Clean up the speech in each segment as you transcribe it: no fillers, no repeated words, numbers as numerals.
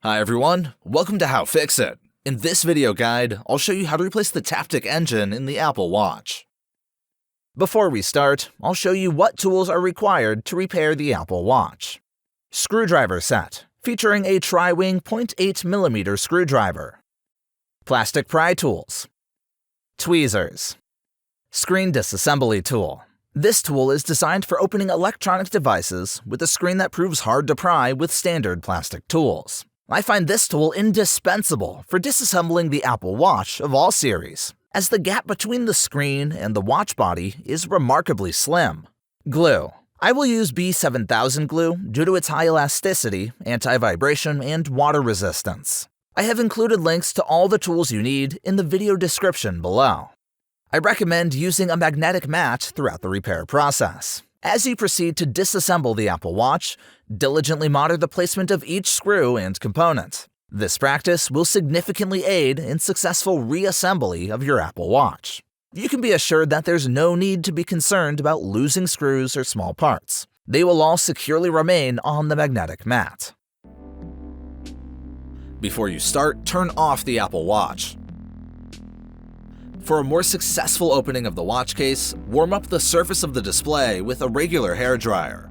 Hi everyone, welcome to How-FixIT. In this video guide, I'll show you how to replace the Taptic Engine in the Apple Watch. Before we start, I'll show you what tools are required to repair the Apple Watch. Screwdriver set, featuring a tri-wing 0.8mm screwdriver. Plastic pry tools. Tweezers. Screen disassembly tool. This tool is designed for opening electronic devices with a screen that proves hard to pry with standard plastic tools. I find this tool indispensable for disassembling the Apple Watch of all series, as the gap between the screen and the watch body is remarkably slim. Glue. I will use B7000 Glue due to its high elasticity, anti-vibration, and water resistance. I have included links to all the tools you need in the video description below. I recommend using a magnetic mat throughout the repair process. As you proceed to disassemble the Apple Watch, diligently monitor the placement of each screw and component. This practice will significantly aid in successful reassembly of your Apple Watch. You can be assured that there's no need to be concerned about losing screws or small parts. They will all securely remain on the magnetic mat. Before you start, turn off the Apple Watch. For a more successful opening of the watch case, warm up the surface of the display with a regular hairdryer.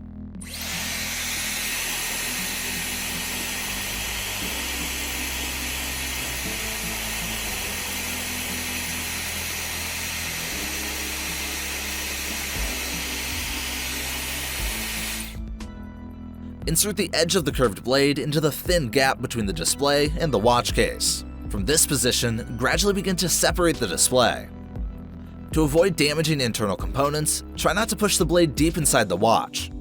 Insert the edge of the curved blade into the thin gap between the display and the watch case. From this position, gradually begin to separate the display. To avoid damaging internal components, try not to push the blade deep inside the watch.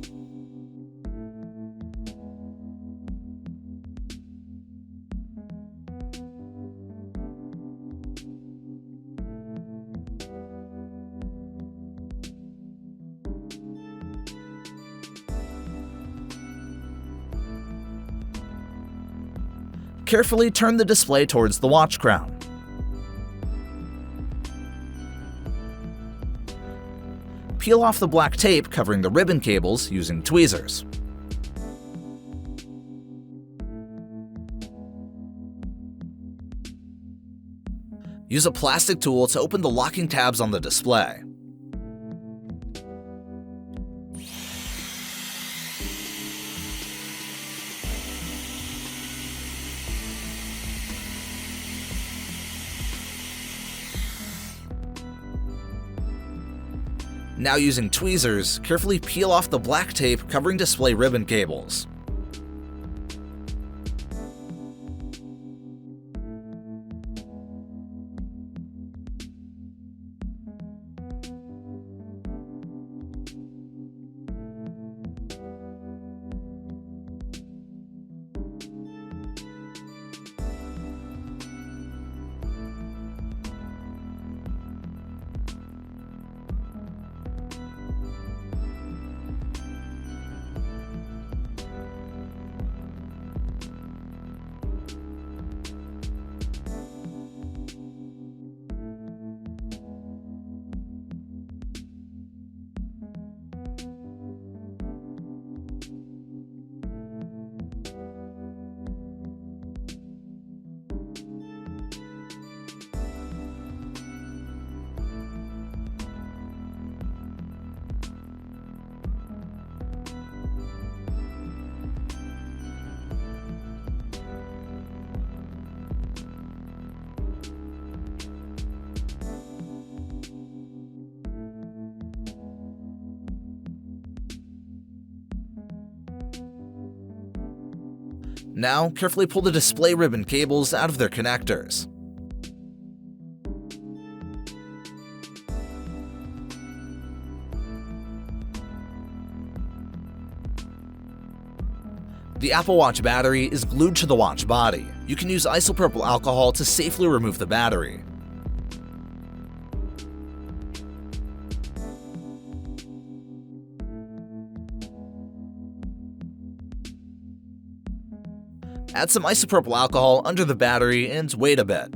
Carefully turn the display towards the watch crown. Peel off the black tape covering the ribbon cables using tweezers. Use a plastic tool to open the locking tabs on the display. Now using tweezers, carefully peel off the black tape covering display ribbon cables. Now, carefully pull the display ribbon cables out of their connectors. The Apple Watch battery is glued to the watch body. You can use isopropyl alcohol to safely remove the battery. Add some isopropyl alcohol under the battery and wait a bit.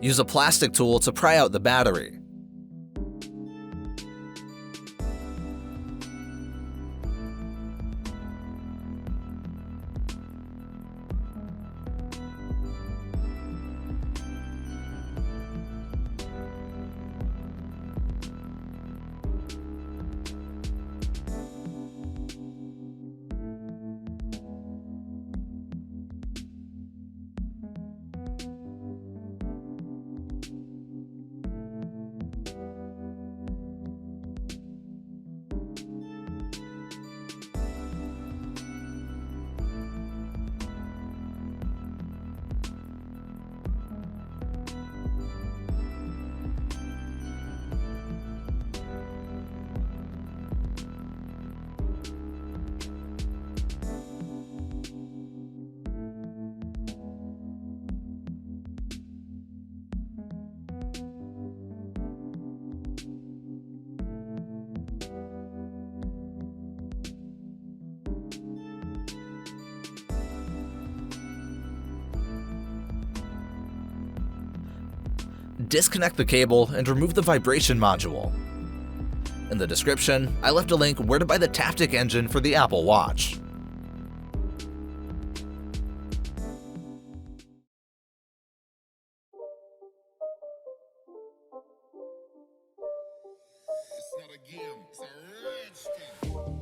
Use a plastic tool to pry out the battery. disconnect the cable and remove the vibration module. In the description, I left a link where to buy the Taptic Engine for the Apple Watch. It's not a game, it's a rich thing.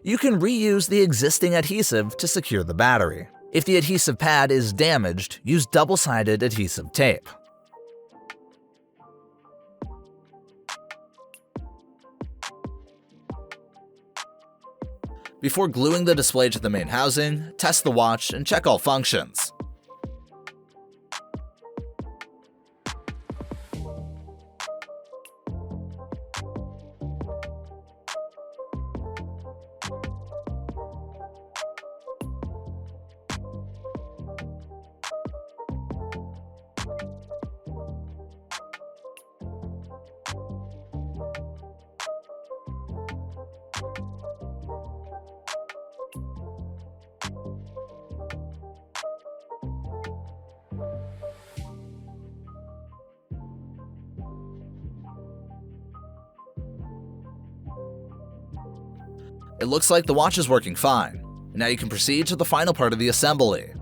You can reuse the existing adhesive to secure the battery. If the adhesive pad is damaged, use double-sided adhesive tape. Before gluing the display to the main housing, test the watch and check all functions. It looks like the watch is working fine. Now you can proceed to the final part of the assembly.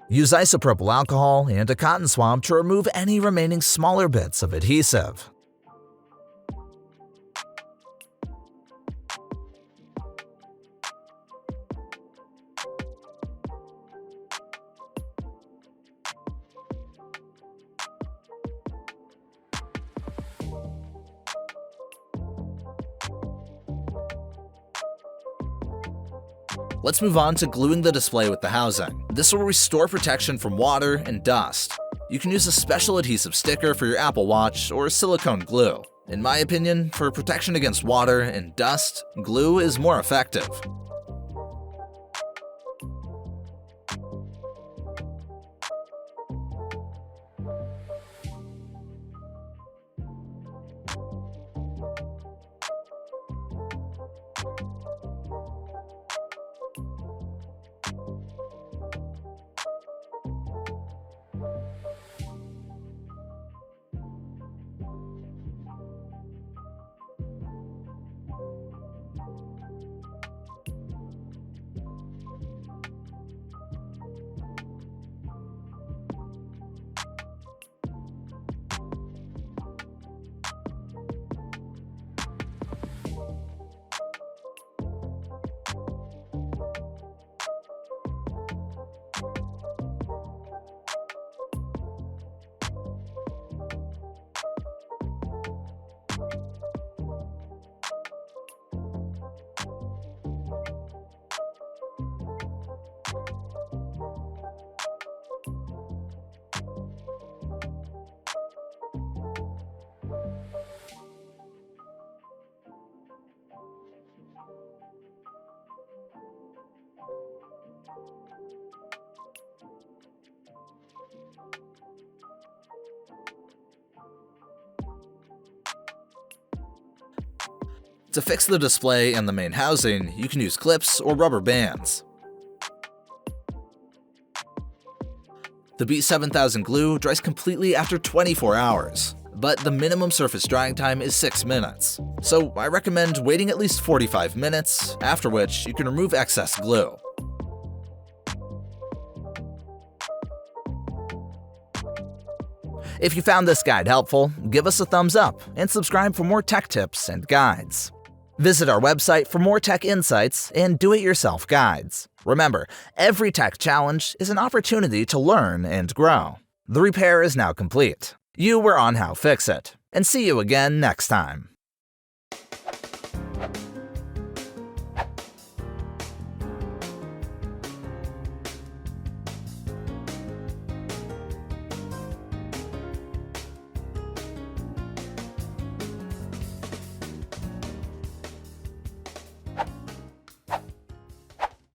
Use isopropyl alcohol and a cotton swab to remove any remaining smaller bits of adhesive. Let's move on to gluing the display with the housing. This will restore protection from water and dust. You can use a special adhesive sticker for your Apple Watch or silicone glue. In my opinion, for protection against water and dust, glue is more effective. To fix the display and the main housing, you can use clips or rubber bands. The B7000 Glue dries completely after 24 hours, but the minimum surface drying time is 6 minutes. So I recommend waiting at least 45 minutes, after which you can remove excess glue. If you found this guide helpful, give us a thumbs up and subscribe for more tech tips and guides. Visit our website for more tech insights and do-it-yourself guides. Remember, every tech challenge is an opportunity to learn and grow. The repair is now complete. You were on HowFixIT, and see you again next time.